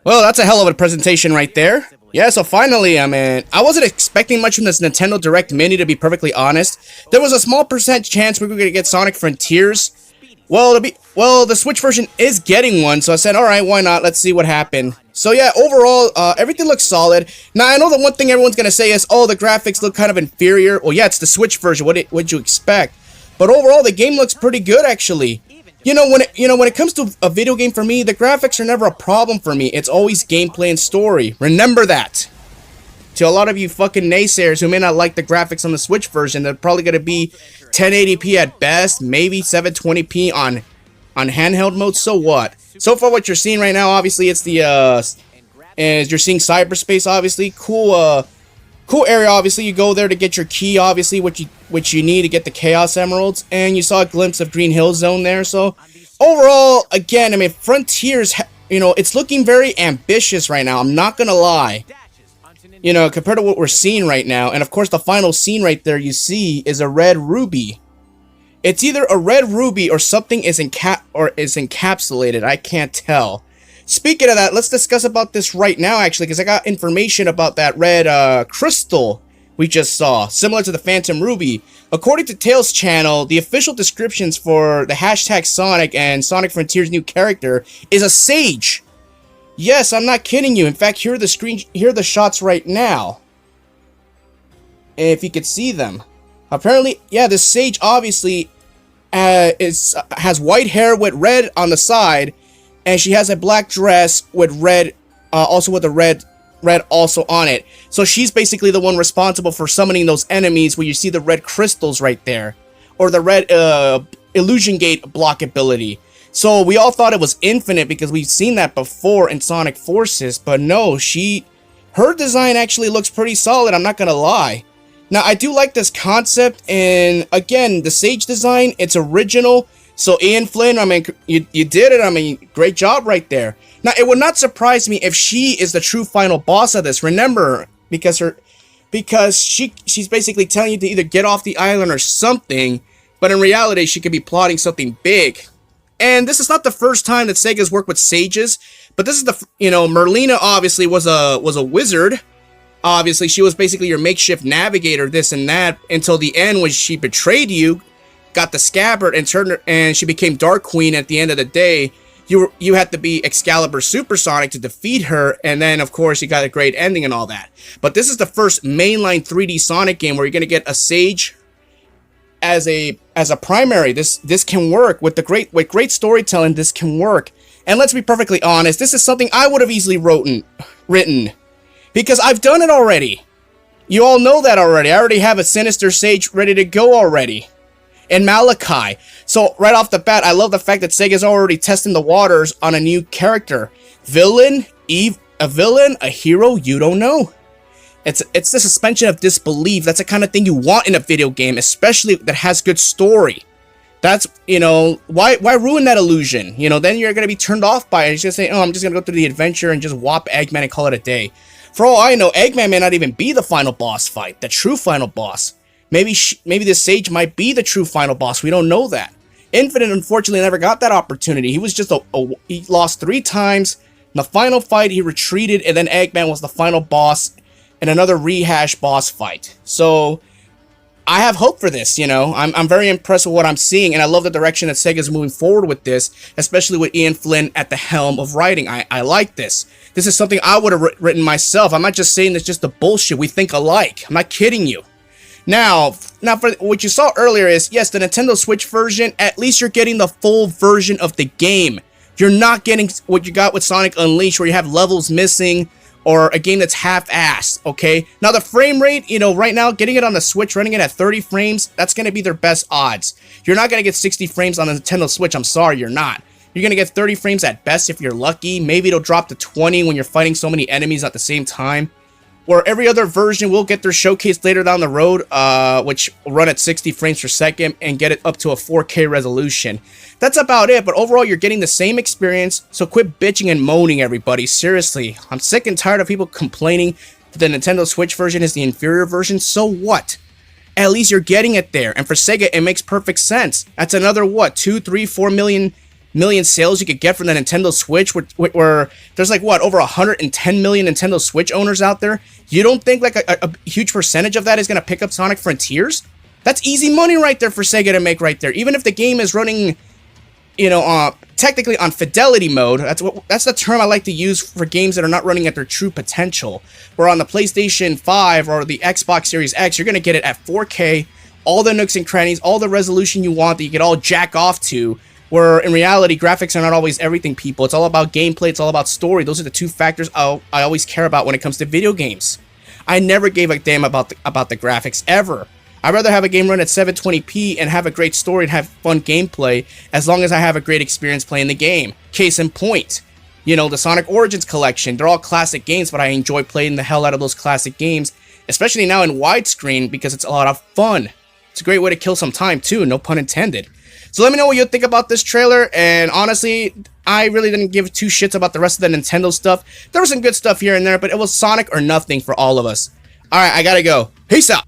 Well, that's a hell of a presentation right there. Yeah, so finally, I mean, I wasn't expecting much from this Nintendo Direct Mini, to be perfectly honest. There was a small percent chance we were going to get Sonic Frontiers. Well, the Switch version is getting one, so I said, alright, why not? Let's see what happened. So yeah, overall, everything looks solid. Now, I know the one thing everyone's going to say is, oh, the graphics look kind of inferior. Well, yeah, it's the Switch version. What'd you expect? But overall, the game looks pretty good, actually. When it comes to a video game for me, the graphics are never a problem for me. It's always gameplay and story. Remember that. To a lot of you fucking naysayers who may not like the graphics on the Switch version, they're probably going to be 1080p at best, maybe 720p on handheld mode. So what? So far, what you're seeing right now, obviously, it's the as you're seeing cyberspace. Obviously, cool area. Obviously, you go there to get your key. Obviously, which you need to get the Chaos Emeralds, and you saw a glimpse of Green Hill Zone there. So overall, again, I mean, Frontiers, it's looking very ambitious right now. I'm not gonna lie. Compared to what we're seeing right now, and of course the final scene right there you see is a red ruby. It's either a red ruby or something is encapsulated. I can't tell. Speaking of that, let's discuss about this right now, actually, because I got information about that red crystal we just saw, similar to the Phantom Ruby. According to TailsChannel, the official descriptions for the hashtag Sonic and Sonic Frontiers new character is a sage. Yes, I'm not kidding you. In fact, here are the shots right now. If you could see them. Apparently, yeah, this sage obviously has white hair with red on the side, and she has a black dress with red, also with the red also on it. So she's basically the one responsible for summoning those enemies where you see the red crystals right there, or the red illusion gate block ability. So we all thought it was infinite because we've seen that before in Sonic Forces, but no, her design actually looks pretty solid, I'm not gonna lie. Now, I do like this concept, and again, the Sage design, it's original. So Ian Flynn, I mean, you did it, I mean, great job right there. Now, it would not surprise me if she is the true final boss of this, remember, because she's basically telling you to either get off the island or something, but in reality, she could be plotting something big. And this is not the first time that Sega's worked with sages, but this is Merlina obviously was a wizard. Obviously, she was basically your makeshift navigator, this and that, until the end when she betrayed you, got the scabbard, and turned her, and she became Dark Queen. At the end of the day, you had to be Excalibur Supersonic to defeat her, and then of course you got a great ending and all that. But this is the first mainline 3D Sonic game where you're gonna get a sage as a primary. This can work with great storytelling. This can work, and let's be perfectly honest, this is something I would have easily written, because I've done it already. You all know that already. I already have a Sinister Sage ready to go already, and Malachi. So right off the bat, I love the fact that Sega's already testing the waters on a new character, villain, a hero you don't know. It's the suspension of disbelief. That's the kind of thing you want in a video game, especially that has good story. That's, why ruin that illusion? Then you're going to be turned off by it. It's just saying, oh, I'm just going to go through the adventure and just whop Eggman and call it a day. For all I know, Eggman may not even be the final boss fight, the true final boss. Maybe this sage might be the true final boss. We don't know that. Infinite, unfortunately, never got that opportunity. He was just he lost 3 times. In the final fight, he retreated, and then Eggman was the final boss in another rehash boss fight. So I have hope for this, I'm very impressed with what I'm seeing, and I love the direction that Sega's moving forward with this, especially with Ian Flynn at the helm of writing. I like this. This is something I would have written myself. I'm not just saying this just the bullshit. We think alike. I'm not kidding you. Now for what you saw earlier is, yes, the Nintendo Switch version, at least you're getting the full version of the game. You're not getting what you got with Sonic Unleashed, where you have levels missing, or a game that's half-assed, okay? Now, the frame rate, right now, getting it on the Switch, running it at 30 frames, that's going to be their best odds. You're not going to get 60 frames on the Nintendo Switch. I'm sorry, you're not. You're going to get 30 frames at best if you're lucky. Maybe it'll drop to 20 when you're fighting so many enemies at the same time. Where every other version will get their showcase later down the road, which will run at 60 frames per second and get it up to a 4K resolution. That's about it, but overall you're getting the same experience, so quit bitching and moaning, everybody. Seriously, I'm sick and tired of people complaining that the Nintendo Switch version is the inferior version. So what? At least you're getting it there, and for Sega it makes perfect sense. That's another, what, 2, 3, 4 million million sales you could get from the Nintendo Switch, where there's like, what, over 110 million Nintendo Switch owners out there? You don't think like a huge percentage of that is going to pick up Sonic Frontiers? That's easy money right there for Sega to make right there. Even if the game is running, you know, technically on fidelity mode. That's the term I like to use for games that are not running at their true potential. Where on the PlayStation 5 or the Xbox Series X, you're going to get it at 4K, all the nooks and crannies, all the resolution you want that you could all jack off to. Where in reality, graphics are not always everything, people. It's all about gameplay, it's all about story. Those are the two factors I always care about when it comes to video games. I never gave a damn about the graphics, ever. I'd rather have a game run at 720p and have a great story and have fun gameplay as long as I have a great experience playing the game. Case in point, you know, the Sonic Origins collection. They're all classic games, but I enjoy playing the hell out of those classic games, especially now in widescreen because it's a lot of fun. It's a great way to kill some time too, no pun intended. So let me know what you think about this trailer, and honestly, I really didn't give two shits about the rest of the Nintendo stuff. There was some good stuff here and there, but it was Sonic or nothing for all of us. Alright, I gotta go. Peace out!